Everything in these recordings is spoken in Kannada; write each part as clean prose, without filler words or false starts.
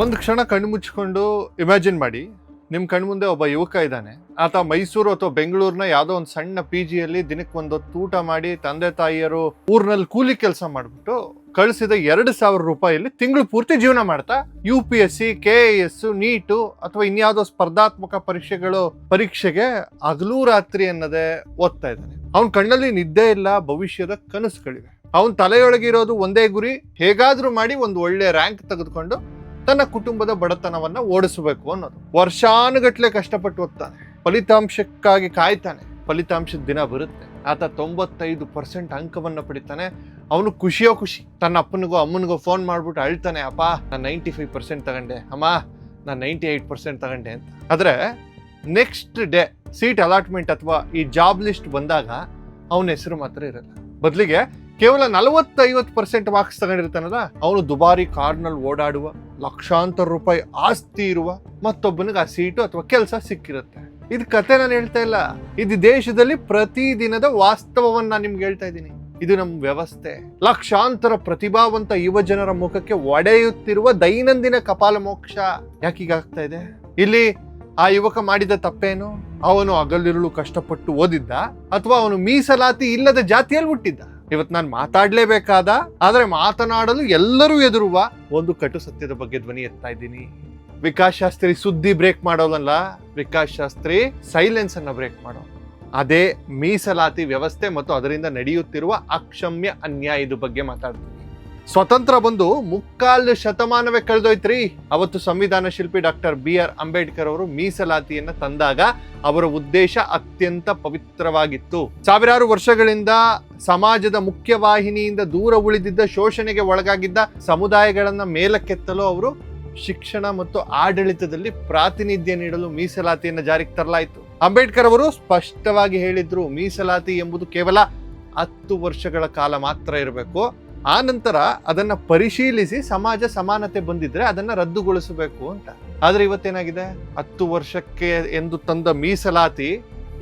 ಒಂದು ಕ್ಷಣ ಕಣ್ಣು ಮುಚ್ಕೊಂಡು ಇಮ್ಯಾಜಿನ್ ಮಾಡಿ, ನಿಮ್ಮ ಕಣ್ಣು ಮುಂದೆ ಒಬ್ಬ ಯುವಕ ಇದ್ದಾನೆ. ಆತ ಮೈಸೂರು ಅಥವಾ ಬೆಂಗಳೂರಿನ ಯಾವುದೋ ಒಂದು ಸಣ್ಣ PGಯಲ್ಲಿ ದಿನಕ್ಕೆ ಒಂದೊತ್ತು ಊಟ ಮಾಡಿ ತಂದೆ ತಾಯಿಯರು ಊರಿನಲ್ಲಿ ಕೂಲಿ ಕೆಲಸ ಮಾಡಿಬಿಟ್ಟು ಕಳಿಸಿದ 2,000 ರೂಪಾಯಿಯಲ್ಲಿ ತಿಂಗಳು ಪೂರ್ತಿ ಜೀವನ ಮಾಡ್ತಾ UPSC, KIS, ನೀಟು ಅಥವಾ ಇನ್ಯಾವುದೋ ಸ್ಪರ್ಧಾತ್ಮಕ ಪರೀಕ್ಷೆಗೆ ಹಗಲು ರಾತ್ರಿ ಅನ್ನೋದೇ ಓದ್ತಾ ಇದ್ದಾನೆ. ಅವನ ಕಣ್ಣಲ್ಲಿ ನಿದ್ದೆ ಇಲ್ಲ, ಭವಿಷ್ಯದ ಕನಸುಗಳಿವೆ. ಅವನ ತಲೆಯೊಳಗಿರೋದು ಒಂದೇ ಗುರಿ, ಹೇಗಾದ್ರೂ ಮಾಡಿ ಒಂದು ಒಳ್ಳೆ ರ್ಯಾಂಕ್ ತೆಗೆದುಕೊಂಡು ತನ್ನ ಕುಟುಂಬದ ಬಡತನವನ್ನ ಓಡಿಸಬೇಕು ಅನ್ನೋದು. ವರ್ಷಾನುಗಟ್ಲೆ ಕಷ್ಟಪಟ್ಟು ಓದ್ತಾನೆ, ಫಲಿತಾಂಶಕ್ಕಾಗಿ ಕಾಯ್ತಾನೆ. ಫಲಿತಾಂಶದ ದಿನ ಬರುತ್ತೆ, ಆತ 95% ಅಂಕವನ್ನ ಪಡಿತಾನೆ. ಅವನು ಖುಷಿಯೋ ಖುಷಿ. ತನ್ನ ಅಪ್ಪನಿಗೋ ಅಮ್ಮನಿಗೋ ಫೋನ್ ಮಾಡ್ಬಿಟ್ಟು ಅಳ್ತಾನೆ, ಅಪ್ಪ ನಾನು 95% ತಗೊಂಡೆ, ಅಮ್ಮ ನಾನು 98% ತಗೊಂಡೆ ಅಂತ. ಆದ್ರೆ ನೆಕ್ಸ್ಟ್ ಡೇ ಸೀಟ್ ಅಲಾಟ್ಮೆಂಟ್ ಅಥವಾ ಈ ಜಾಬ್ ಲಿಸ್ಟ್ ಬಂದಾಗ ಅವನ ಹೆಸರು ಮಾತ್ರ ಇರಲ್ಲ. ಬದಲಿಗೆ ಕೇವಲ 40-50% ಮಾರ್ಕ್ಸ್ ತಗೊಂಡಿರ್ತಾನಲ್ಲ, ಅವನು ದುಬಾರಿ ಕಾರ್ನಲ್ಲಿ ಓಡಾಡುವ, ಲಕ್ಷಾಂತರ ರೂಪಾಯಿ ಆಸ್ತಿ ಇರುವ ಮತ್ತೊಬ್ಬನಿಗೆ ಆ ಸೀಟು ಅಥವಾ ಕೆಲಸ ಸಿಕ್ಕಿರುತ್ತೆ. ಇದು ಕತೆ ನಾನು ಹೇಳ್ತಾ ಇಲ್ಲ, ಇದು ದೇಶದಲ್ಲಿ ಪ್ರತಿದಿನದ ವಾಸ್ತವವನ್ನ ನಿಮ್ಗೆ ಹೇಳ್ತಾ ಇದ್ದೀನಿ. ಇದು ನಮ್ಮ ವ್ಯವಸ್ಥೆ. ಲಕ್ಷಾಂತರ ಪ್ರತಿಭಾವಂತ ಯುವ ಜನರ ಮುಖಕ್ಕೆ ಒಡೆಯುತ್ತಿರುವ ದೈನಂದಿನ ಕಪಾಲ ಮೋಕ್ಷ. ಯಾಕೀಗಾಗ್ತಾ ಇದೆ? ಇಲ್ಲಿ ಆ ಯುವಕ ಮಾಡಿದ ತಪ್ಪೇನು? ಅವನು ಹಗಲಿರುಳು ಕಷ್ಟಪಟ್ಟು ಓದಿದ್ದ ಅಥವಾ ಅವನು ಮೀಸಲಾತಿ ಇಲ್ಲದ ಜಾತಿಯಲ್ಲಿ ಹುಟ್ಟಿದ್ದ? ಇವತ್ತು ನಾನು ಮಾತಾಡ್ಲೇಬೇಕಾದ, ಆದ್ರೆ ಮಾತನಾಡಲು ಎಲ್ಲರೂ ಎದುರುವ ಒಂದು ಕಟು ಸತ್ಯದ ಬಗ್ಗೆ ಧ್ವನಿ ಎತ್ತಾ ಇದ್ದೀನಿ. ವಿಕಾಸ್ ಶಾಸ್ತ್ರಿ ಸುದ್ದಿ ಬ್ರೇಕ್ ಮಾಡೋಲ್ಲ, ವಿಕಾಸ್ ಶಾಸ್ತ್ರಿ ಸೈಲೆನ್ಸ್ ಅನ್ನ ಬ್ರೇಕ್ ಮಾಡೋ. ಅದೇ ಮೀಸಲಾತಿ ವ್ಯವಸ್ಥೆ ಮತ್ತು ಅದರಿಂದ ನಡೆಯುತ್ತಿರುವ ಅಕ್ಷಮ್ಯ ಅನ್ಯಾಯದ ಬಗ್ಗೆ ಮಾತಾಡ್ತೀನಿ. ಸ್ವತಂತ್ರ ಬಂದು 3/4 ಶತಮಾನವೇ ಕಳೆದೋಯ್ತ್ರಿ. ಅವತ್ತು ಸಂವಿಧಾನ ಶಿಲ್ಪಿ ಡಾಕ್ಟರ್ BR ಅಂಬೇಡ್ಕರ್ ಅವರು ಮೀಸಲಾತಿಯನ್ನ ತಂದಾಗ ಅವರ ಉದ್ದೇಶ ಅತ್ಯಂತ ಪವಿತ್ರವಾಗಿತ್ತು. ಸಾವಿರಾರು ವರ್ಷಗಳಿಂದ ಸಮಾಜದ ಮುಖ್ಯವಾಹಿನಿಯಿಂದ ದೂರ ಉಳಿದಿದ್ದ, ಶೋಷಣೆಗೆ ಒಳಗಾಗಿದ್ದ ಸಮುದಾಯಗಳನ್ನ ಮೇಲಕ್ಕೆತ್ತಲು ಅವರು ಶಿಕ್ಷಣ ಮತ್ತು ಆಡಳಿತದಲ್ಲಿ ಪ್ರಾತಿನಿಧ್ಯ ನೀಡಲು ಮೀಸಲಾತಿಯನ್ನ ಜಾರಿಗೆ ತರಲಾಯಿತು. ಅಂಬೇಡ್ಕರ್ ಅವರು ಸ್ಪಷ್ಟವಾಗಿ ಹೇಳಿದ್ರು, ಮೀಸಲಾತಿ ಎಂಬುದು ಕೇವಲ 10 ವರ್ಷಗಳ ಕಾಲ ಮಾತ್ರ ಇರಬೇಕು. ಆ ನಂತರ ಅದನ್ನ ಪರಿಶೀಲಿಸಿ ಸಮಾಜ ಸಮಾನತೆ ಬಂದಿದ್ರೆ ಅದನ್ನ ರದ್ದುಗೊಳಿಸಬೇಕು ಅಂತ. ಆದ್ರೆ ಇವತ್ತೇನಾಗಿದೆ? 10 ವರ್ಷಕ್ಕೆ ಎಂದು ತಂದ ಮೀಸಲಾತಿ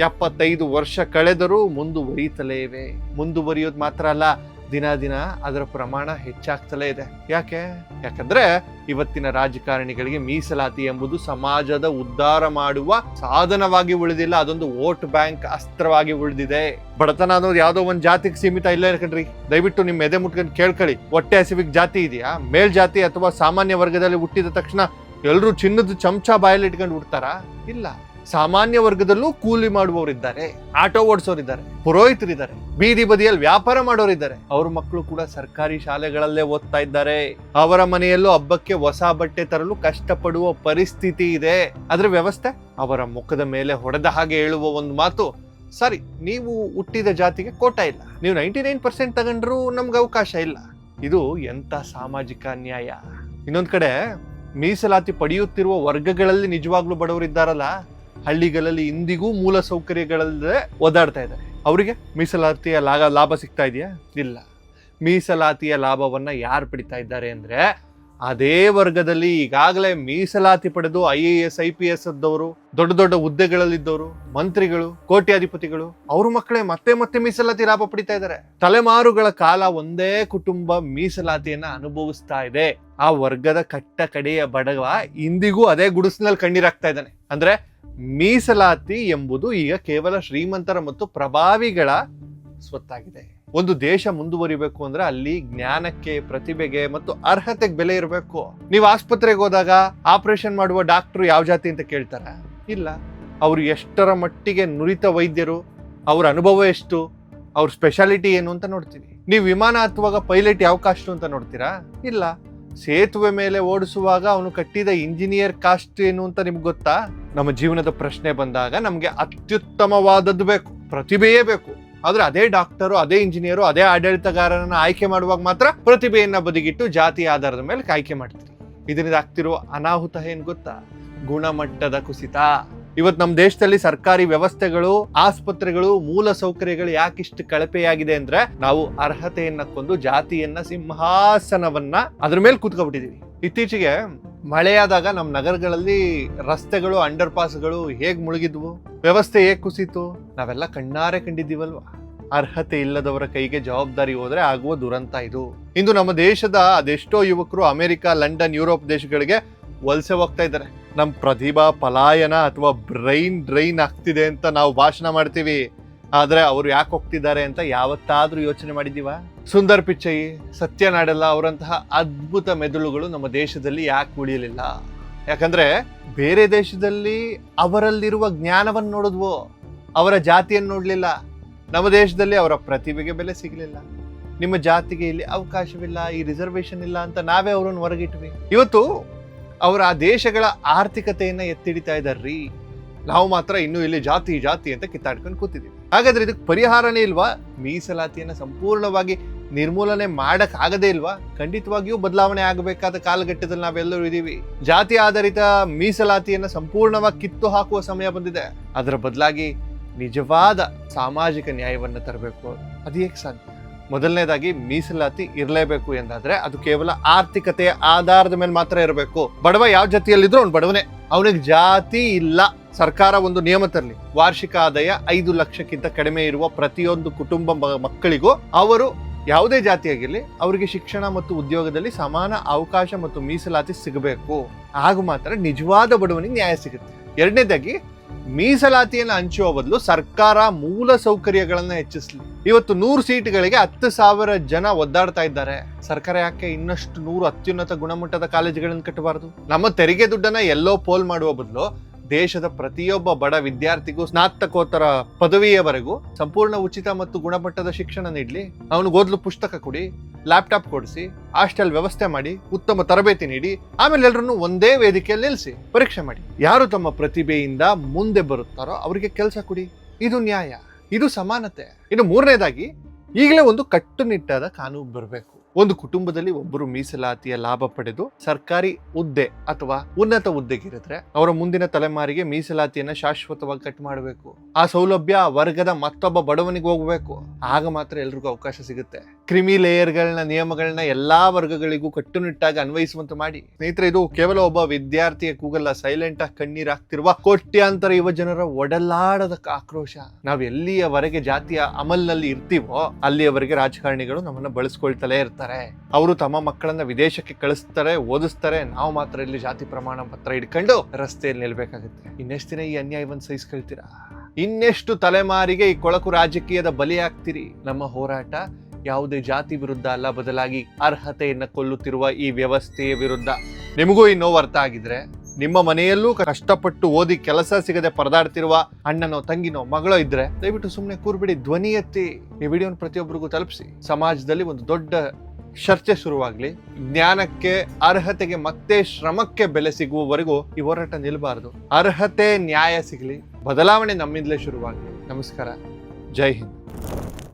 75 ವರ್ಷ ಕಳೆದರೂ ಮುಂದುವರಿಯುತ್ತಲೇ ಇವೆ. ಮುಂದುವರಿಯೋದು ಮಾತ್ರ ಅಲ್ಲ, ದಿನ ದಿನ ಅದರ ಪ್ರಮಾಣ ಹೆಚ್ಚಾಗ್ತಲೇ ಇದೆ. ಯಾಕಂದ್ರೆ ಇವತ್ತಿನ ರಾಜಕಾರಣಿಗಳಿಗೆ ಮೀಸಲಾತಿ ಎಂಬುದು ಸಮಾಜದ ಉದ್ಧಾರ ಮಾಡುವ ಸಾಧನವಾಗಿ ಉಳಿದಿಲ್ಲ, ಅದೊಂದು ವೋಟ್ ಬ್ಯಾಂಕ್ ಅಸ್ತ್ರವಾಗಿ ಉಳಿದಿದೆ. ಬಡತನ ಅನ್ನೋದು ಯಾವ್ದೋ ಒಂದ್ ಜಾತಿಗೆ ಸೀಮಿತ ಇಲ್ಲ ಇರ್ಕಂಡ್ರಿ. ದಯವಿಟ್ಟು ನಿಮ್ ಎದೆ ಮುಟ್ಕೊಂಡು ಕೇಳ್ಕೊಳ್ಳಿ, ಹೊಟ್ಟೆ ಹಸಿವಿಗೆ ಜಾತಿ ಇದೆಯಾ? ಮೇಲ್ಜಾತಿ ಅಥವಾ ಸಾಮಾನ್ಯ ವರ್ಗದಲ್ಲಿ ಹುಟ್ಟಿದ ತಕ್ಷಣ ಎಲ್ರು ಚಿನ್ನದ ಚಮಚ ಬಾಯಲ್ಲಿ ಇಟ್ಕೊಂಡು ಹುಡ್ತಾರ? ಇಲ್ಲ. ಸಾಮಾನ್ಯ ವರ್ಗದಲ್ಲೂ ಕೂಲಿ ಮಾಡುವವರಿದ್ದಾರೆ, ಆಟೋ ಓಡಿಸೋರಿದ್ದಾರೆ, ಪುರೋಹಿತರಿದ್ದಾರೆ, ಬೀದಿ ಬದಿಯಲ್ಲಿ ವ್ಯಾಪಾರ ಮಾಡೋರಿದ್ದಾರೆ. ಅವ್ರ ಮಕ್ಕಳು ಕೂಡ ಸರ್ಕಾರಿ ಶಾಲೆಗಳಲ್ಲೇ ಓದ್ತಾ ಇದ್ದಾರೆ. ಅವರ ಮನೆಯಲ್ಲೂ ಹಬ್ಬಕ್ಕೆ ಹೊಸ ಬಟ್ಟೆ ತರಲು ಕಷ್ಟಪಡುವ ಪರಿಸ್ಥಿತಿ ಇದೆ. ಅದ್ರ ವ್ಯವಸ್ಥೆ ಅವರ ಮುಖದ ಮೇಲೆ ಹೊಡೆದ ಹಾಗೆ ಹೇಳುವ ಒಂದು ಮಾತು, ಸರಿ ನೀವು ಹುಟ್ಟಿದ ಜಾತಿಗೆ ಕೋಟ ಇಲ್ಲ, ನೀವು 99% ತಗೊಂಡ್ರು ನಮ್ಗೆ ಅವಕಾಶ ಇಲ್ಲ. ಇದು ಎಂತ ಸಾಮಾಜಿಕ ಅನ್ಯಾಯ. ಇನ್ನೊಂದ್ ಕಡೆ ಮೀಸಲಾತಿ ಪಡೆಯುತ್ತಿರುವ ವರ್ಗಗಳಲ್ಲಿ ನಿಜವಾಗ್ಲೂ ಬಡವರಿದ್ದಾರಲ್ಲ, ಹಳ್ಳಿಗಳಲ್ಲಿ ಇಂದಿಗೂ ಮೂಲ ಸೌಕರ್ಯಗಳಲ್ಲದೆ ಓದಾಡ್ತಾ ಇದ್ದಾರೆ. ಅವರಿಗೆ ಮೀಸಲಾತಿಯ ಲಾಭ ಸಿಗ್ತಾ ಇದೆಯಾ? ಇಲ್ಲ. ಮೀಸಲಾತಿಯ ಲಾಭವನ್ನ ಯಾರು ಪಡಿತಾ ಇದ್ದಾರೆ ಅಂದ್ರೆ, ಅದೇ ವರ್ಗದಲ್ಲಿ ಈಗಾಗಲೇ ಮೀಸಲಾತಿ ಪಡೆದು IAS, IPS ಅದ್ದವರು, ದೊಡ್ಡ ದೊಡ್ಡ ಹುದ್ದೆಗಳಲ್ಲಿದ್ದವರು, ಮಂತ್ರಿಗಳು, ಕೋಟ್ಯಾಧಿಪತಿಗಳು, ಅವ್ರ ಮಕ್ಕಳೇ ಮತ್ತೆ ಮೀಸಲಾತಿ ಲಾಭ ಪಡಿತಾ ಇದ್ದಾರೆ. ತಲೆಮಾರುಗಳ ಕಾಲ ಒಂದೇ ಕುಟುಂಬ ಮೀಸಲಾತಿಯನ್ನ ಅನುಭವಿಸ್ತಾ ಇದೆ. ಆ ವರ್ಗದ ಕಟ್ಟ ಕಡೆಯ ಬಡವ ಇಂದಿಗೂ ಅದೇ ಗುಡಿಸಿನಲ್ಲಿ ಕಣ್ಣೀರಾಗ್ತಾ ಇದ್ದಾನೆ. ಅಂದ್ರೆ ಮೀಸಲಾತಿ ಎಂಬುದು ಈಗ ಕೇವಲ ಶ್ರೀಮಂತರ ಮತ್ತು ಪ್ರಭಾವಿಗಳ ಸ್ವತ್ತಾಗಿದೆ. ಒಂದು ದೇಶ ಮುಂದುವರಿಬೇಕು ಅಂದ್ರೆ ಅಲ್ಲಿ ಜ್ಞಾನಕ್ಕೆ, ಪ್ರತಿಭೆಗೆ ಮತ್ತು ಅರ್ಹತೆಗೆ ಬೆಲೆ ಇರಬೇಕು. ನೀವು ಆಸ್ಪತ್ರೆಗೆ ಹೋದಾಗ ಆಪರೇಷನ್ ಮಾಡುವ ಡಾಕ್ಟರ್ ಯಾವ ಜಾತಿ ಅಂತ ಕೇಳ್ತಾರ? ಇಲ್ಲ. ಅವ್ರು ಎಷ್ಟರ ಮಟ್ಟಿಗೆ ನುರಿತ ವೈದ್ಯರು, ಅವ್ರ ಅನುಭವ ಎಷ್ಟು, ಅವ್ರ ಸ್ಪೆಷಾಲಿಟಿ ಏನು ಅಂತ ನೋಡ್ತೀವಿ. ನೀವು ವಿಮಾನ ಹತ್ತುವಾಗ ಪೈಲಟ್ ಯಾವ ಕಾಸ್ಟ್ ಅಂತ ನೋಡ್ತೀರಾ? ಇಲ್ಲ. ಸೇತುವೆ ಮೇಲೆ ಓಡಿಸುವಾಗ ಅವನು ಕಟ್ಟಿದ ಇಂಜಿನಿಯರ್ ಕಾಸ್ಟ್ ಏನು ಅಂತ ನಿಮ್ಗೆ ಗೊತ್ತಾ? ನಮ್ಮ ಜೀವನದ ಪ್ರಶ್ನೆ ಬಂದಾಗ ನಮ್ಗೆ ಅತ್ಯುತ್ತಮವಾದದ್ದು ಬೇಕು, ಪ್ರತಿಭೆಯೇ ಬೇಕು. ಆದ್ರೆ ಅದೇ ಡಾಕ್ಟರು, ಅದೇ ಇಂಜಿನಿಯರು, ಅದೇ ಆಡಳಿತಗಾರರನ್ನ ಆಯ್ಕೆ ಮಾಡುವಾಗ ಮಾತ್ರ ಪ್ರತಿಭೆಯನ್ನ ಬದಿಗಿಟ್ಟು ಜಾತಿ ಆಧಾರದ ಮೇಲೆ ಆಯ್ಕೆ ಮಾಡ್ತೀರಿ. ಇದರಿಂದ ಆಗ್ತಿರೋ ಅನಾಹುತ ಏನ್ ಗೊತ್ತಾ? ಗುಣಮಟ್ಟದ ಕುಸಿತ. ಇವತ್ತು ನಮ್ಮ ದೇಶದಲ್ಲಿ ಸರ್ಕಾರಿ ವ್ಯವಸ್ಥೆಗಳು, ಆಸ್ಪತ್ರೆಗಳು, ಮೂಲ ಸೌಕರ್ಯಗಳು ಯಾಕಿಷ್ಟು ಕಳಪೆಯಾಗಿದೆ ಅಂದ್ರೆ, ನಾವು ಅರ್ಹತೆಯನ್ನ ಕೊಂದು ಜಾತಿಯನ್ನ, ಸಿಂಹಾಸನವನ್ನ ಅದ್ರ ಮೇಲೆ ಕೂತ್ಕೊಬಿಟ್ಟಿದೀವಿ. ಇತ್ತೀಚೆಗೆ ಮಳೆಯಾದಾಗ ನಮ್ಮ ನಗರಗಳಲ್ಲಿ ರಸ್ತೆಗಳು, ಅಂಡರ್ ಪಾಸ್ಗಳು ಹೇಗ್ ಮುಳುಗಿದ್ವು, ವ್ಯವಸ್ಥೆ ಹೇಗ್ ಕುಸಿತು, ನಾವೆಲ್ಲ ಕಣ್ಣಾರೆ ಕಂಡಿದ್ದೀವಲ್ವಾ. ಅರ್ಹತೆ ಇಲ್ಲದವರ ಕೈಗೆ ಜವಾಬ್ದಾರಿ ಹೋದ್ರೆ ಆಗುವ ದುರಂತ ಇದು. ಇಂದು ನಮ್ಮ ದೇಶದ ಅದೆಷ್ಟೋ ಯುವಕರು ಅಮೆರಿಕ, ಲಂಡನ್, ಯುರೋಪ್ ದೇಶಗಳಿಗೆ ವಲಸೆ ಹೋಗ್ತಾ ಇದ್ದಾರೆ. ನಮ್ಮ ಪ್ರತಿಭಾ ಪಲಾಯನ ಅಥವಾ ಬ್ರೈನ್ ಡ್ರೈನ್ ಆಗ್ತಿದೆ ಅಂತ ನಾವು ಭಾಷಣ ಮಾಡ್ತೀವಿ, ಆದ್ರೆ ಅವ್ರು ಯಾಕೆ ಹೋಗ್ತಿದ್ದಾರೆ ಅಂತ ಯಾವತ್ತಾದ್ರೂ ಯೋಚನೆ ಮಾಡಿದೀವ? ಸುಂದರ್ ಪಿಚ್ಚೈ, ಸತ್ಯ ನಾಡೆಲ್ಲ ಅವರಂತಹ ಅದ್ಭುತ ಮೆದುಳುಗಳು ನಮ್ಮ ದೇಶದಲ್ಲಿ ಯಾಕೆ ಉಳಿಯಲಿಲ್ಲ? ಯಾಕಂದ್ರೆ ಬೇರೆ ದೇಶದಲ್ಲಿ ಅವರಲ್ಲಿರುವ ಜ್ಞಾನವನ್ನು ನೋಡಿದ್ವು, ಅವರ ಜಾತಿಯನ್ನು ನೋಡ್ಲಿಲ್ಲ. ನಮ್ಮ ದೇಶದಲ್ಲಿ ಅವರ ಪ್ರತಿಭೆಗೆ ಬೆಲೆ ಸಿಗಲಿಲ್ಲ. ನಿಮ್ಮ ಜಾತಿಗೆ ಇಲ್ಲಿ ಅವಕಾಶವಿಲ್ಲ, ಈ ರಿಸರ್ವೇಶನ್ ಇಲ್ಲ ಅಂತ ನಾವೇ ಅವರನ್ನು ಹೊರಗಿಟ್ವಿ. ಇವತ್ತು ಅವರ ಆ ದೇಶಗಳ ಆರ್ಥಿಕತೆಯನ್ನ ಎತ್ತಿಡಿತಾ ಇದ್ದಾರ್ರಿ. ನಾವು ಮಾತ್ರ ಇನ್ನೂ ಇಲ್ಲಿ ಜಾತಿ ಜಾತಿ ಅಂತ ಕಿತ್ತಾಡ್ಕೊಂಡು ಕೂತಿದ್ದೀವಿ. ಹಾಗಾದ್ರೆ ಇದಕ್ಕೆ ಪರಿಹಾರನೇ ಇಲ್ವಾ? ಮೀಸಲಾತಿಯನ್ನ ಸಂಪೂರ್ಣವಾಗಿ ನಿರ್ಮೂಲನೆ ಮಾಡಕ್ ಆಗದೇ ಇಲ್ವಾ? ಖಂಡಿತವಾಗಿಯೂ ಬದಲಾವಣೆ ಆಗಬೇಕಾದ ಕಾಲಘಟ್ಟದಲ್ಲಿ ನಾವೆಲ್ಲರೂ ಇದೀವಿ. ಜಾತಿ ಆಧಾರಿತ ಮೀಸಲಾತಿಯನ್ನ ಸಂಪೂರ್ಣವಾಗಿ ಕಿತ್ತು ಹಾಕುವ ಸಮಯ ಬಂದಿದೆ. ಅದರ ಬದಲಾಗಿ ನಿಜವಾದ ಸಾಮಾಜಿಕ ನ್ಯಾಯವನ್ನ ತರಬೇಕು. ಅದು ಹೇಗೆ ಸಾಧ್ಯ? ಮೊದಲನೇದಾಗಿ ಮೀಸಲಾತಿ ಇರಲೇಬೇಕು ಎಂದಾದ್ರೆ ಅದು ಕೇವಲ ಆರ್ಥಿಕತೆಯ ಆಧಾರದ ಮೇಲೆ ಮಾತ್ರ ಇರಬೇಕು. ಬಡವ ಯಾವ ಜಾತಿಯಲ್ಲಿದ್ರು ಅವ್ನು ಬಡವನೇ, ಅವನಿಗೆ ಜಾತಿ ಇಲ್ಲ. ಸರ್ಕಾರ ಒಂದು ನಿಯಮ ತರಲಿ, ವಾರ್ಷಿಕ ಆದಾಯ 5 ಲಕ್ಷಕ್ಕಿಂತ ಕಡಿಮೆ ಇರುವ ಪ್ರತಿಯೊಂದು ಕುಟುಂಬ ಮಕ್ಕಳಿಗೂ ಅವರು ಯಾವುದೇ ಜಾತಿಯಾಗಿರಲಿ ಅವರಿಗೆ ಶಿಕ್ಷಣ ಮತ್ತು ಉದ್ಯೋಗದಲ್ಲಿ ಸಮಾನ ಅವಕಾಶ ಮತ್ತು ಮೀಸಲಾತಿ ಸಿಗಬೇಕು. ಆಗ ಮಾತ್ರ ನಿಜವಾದ ಬಡವನಿಗೆ ನ್ಯಾಯ ಸಿಗುತ್ತೆ. ಎರಡನೇದಾಗಿ ಮೀಸಲಾತಿಯನ್ನು ಹಂಚುವ ಬದಲು ಸರ್ಕಾರ ಮೂಲ ಸೌಕರ್ಯಗಳನ್ನ ಹೆಚ್ಚಿಸಲಿ. ಇವತ್ತು 100 ಸೀಟ್ಗಳಿಗೆ 10,000 ಜನ ಒದ್ದಾಡ್ತಾ ಇದ್ದಾರೆ. ಸರ್ಕಾರ ಯಾಕೆ ಇನ್ನಷ್ಟು 100 ಅತ್ಯುನ್ನತ ಗುಣಮಟ್ಟದ ಕಾಲೇಜುಗಳನ್ನು ಕಟ್ಟಬಾರದು? ನಮ್ಮ ತೆರಿಗೆ ದುಡ್ಡನ್ನ ಎಲ್ಲೋ ಪೋಲ್ ಮಾಡುವ ಬದಲು ದೇಶದ ಪ್ರತಿಯೊಬ್ಬ ಬಡ ವಿದ್ಯಾರ್ಥಿಗೂ ಸ್ನಾತಕೋತ್ತರ ಪದವಿಯವರೆಗೂ ಸಂಪೂರ್ಣ ಉಚಿತ ಮತ್ತು ಗುಣಮಟ್ಟದ ಶಿಕ್ಷಣ ನೀಡಲಿ. ಅವನಿಗೆ ಓದಲು ಪುಸ್ತಕ ಕೊಡಿ, ಲ್ಯಾಪ್ಟಾಪ್ ಕೊಡಿಸಿ, ಹಾಸ್ಟೆಲ್ ವ್ಯವಸ್ಥೆ ಮಾಡಿ, ಉತ್ತಮ ತರಬೇತಿ ನೀಡಿ, ಆಮೇಲೆ ಎಲ್ಲರನ್ನು ಒಂದೇ ವೇದಿಕೆಯಲ್ಲಿ ನಿಲ್ಲಿಸಿ ಪರೀಕ್ಷೆ ಮಾಡಿ. ಯಾರು ತಮ್ಮ ಪ್ರತಿಭೆಯಿಂದ ಮುಂದೆ ಬರುತ್ತಾರೋ ಅವರಿಗೆ ಕೆಲಸ ಕೊಡಿ. ಇದು ನ್ಯಾಯ, ಇದು ಸಮಾನತೆ. ಇನ್ನು ಮೂರನೇದಾಗಿ ಈಗಲೇ ಒಂದು ಕಟ್ಟುನಿಟ್ಟಾದ ಕಾನೂನು ಬರಬೇಕು. ಒಂದು ಕುಟುಂಬದಲ್ಲಿ ಒಬ್ಬರು ಮೀಸಲಾತಿಯ ಲಾಭ ಪಡೆದು ಸರ್ಕಾರಿ ಹುದ್ದೆ ಅಥವಾ ಉನ್ನತ ಹುದ್ದೆಗಿರಿದ್ರೆ ಅವರ ಮುಂದಿನ ತಲೆಮಾರಿಗೆ ಮೀಸಲಾತಿಯನ್ನ ಶಾಶ್ವತವಾಗಿ ಕಟ್ ಮಾಡಬೇಕು. ಆ ಸೌಲಭ್ಯ ಆ ವರ್ಗದ ಮತ್ತೊಬ್ಬ ಬಡವನಿಗೆ ಹೋಗ್ಬೇಕು. ಆಗ ಮಾತ್ರ ಎಲ್ರಿಗೂ ಅವಕಾಶ ಸಿಗುತ್ತೆ. ಕ್ರಿಮಿ ಲೇಯರ್ಗಳನ್ನ ನಿಯಮಗಳನ್ನ ಎಲ್ಲಾ ವರ್ಗಗಳಿಗೂ ಕಟ್ಟುನಿಟ್ಟಾಗಿ ಅನ್ವಯಿಸುವಂತೆ ಮಾಡಿ. ಸ್ನೇಹಿತರೆ, ಇದು ಕೇವಲ ಒಬ್ಬ ವಿದ್ಯಾರ್ಥಿಯ ಕೂಗಲ್ಲ, ಸೈಲೆಂಟ್ ಆಗಿ ಕಣ್ಣೀರಾಗ್ತಿರುವ ಕೋಟ್ಯಾಂತರ ಯುವ ಜನರ ಒಡಲಾಡದ ಆಕ್ರೋಶ. ನಾವ್ ಎಲ್ಲಿಯವರೆಗೆ ಜಾತಿಯ ಅಮಲ್ನಲ್ಲಿ ಇರ್ತೀವೋ ಅಲ್ಲಿಯವರೆಗೆ ರಾಜಕಾರಣಿಗಳು ನಮ್ಮನ್ನ ಬಳಸ್ಕೊಳ್ತಲೇ ಇರ್ತಾರೆ. ಅವರು ತಮ್ಮ ಮಕ್ಕಳನ್ನ ವಿದೇಶಕ್ಕೆ ಕಳಿಸ್ತಾರೆ, ಓದಿಸ್ತಾರೆ. ನಾವು ಮಾತ್ರ ಇಲ್ಲಿ ಜಾತಿ ಪ್ರಮಾಣ ಪತ್ರ ಇಟ್ಕೊಂಡು ರಸ್ತೆಯಲ್ಲಿ ನಿಲ್ಬೇಕಾಗುತ್ತೆ. ಇನ್ನೆಷ್ಟು ದಿನ ಈ ಅನ್ಯಾಯವನ್ನು ಸಹಿಸ್ಕೊಳ್ತೀರಾ? ಇನ್ನೆಷ್ಟು ತಲೆಮಾರಿಗೆ ಈ ಕೊಳಕು ರಾಜಕೀಯದ ಬಲಿಯಾಗ್ತೀರಿ? ನಮ್ಮ ಹೋರಾಟ ಯಾವುದೇ ಜಾತಿ ವಿರುದ್ಧ ಅಲ್ಲ, ಬದಲಾಗಿ ಅರ್ಹತೆಯನ್ನ ಕೊಲ್ಲುತ್ತಿರುವ ಈ ವ್ಯವಸ್ಥೆಯ ವಿರುದ್ಧ. ನಿಮಗೂ ಈ ನೋವು ಅರ್ಥ ಆಗಿದ್ರೆ, ನಿಮ್ಮ ಮನೆಯಲ್ಲೂ ಕಷ್ಟಪಟ್ಟು ಓದಿ ಕೆಲಸ ಸಿಗದೆ ಪರದಾಡ್ತಿರುವ ಅಣ್ಣನೋ ತಂಗಿನೋ ಮಗಳೋ ಇದ್ರೆ ದಯವಿಟ್ಟು ಸುಮ್ಮನೆ ಕೂರ್ಬಿಡಿ, ಧ್ವನಿ ಎತ್ತಿ ಈ ವಿಡಿಯೋನ ಪ್ರತಿಯೊಬ್ಬರಿಗೂ ತಲುಪಿಸಿ. ಸಮಾಜದಲ್ಲಿ ಒಂದು ದೊಡ್ಡ ಚರ್ಚೆ ಶುರುವಾಗ್ಲಿ. ಜ್ಞಾನಕ್ಕೆ, ಅರ್ಹತೆಗೆ ಮತ್ತೆ ಶ್ರಮಕ್ಕೆ ಬೆಲೆ ಸಿಗುವವರೆಗೂ ಈ ಹೋರಾಟ ನಿಲ್ಬಾರದು. ಅರ್ಹತೆ, ನ್ಯಾಯ ಸಿಗಲಿ, ಬದಲಾವಣೆ ನಮ್ಮಿಂದಲೇ ಶುರುವಾಗಲಿ. ನಮಸ್ಕಾರ, ಜೈ ಹಿಂದ್.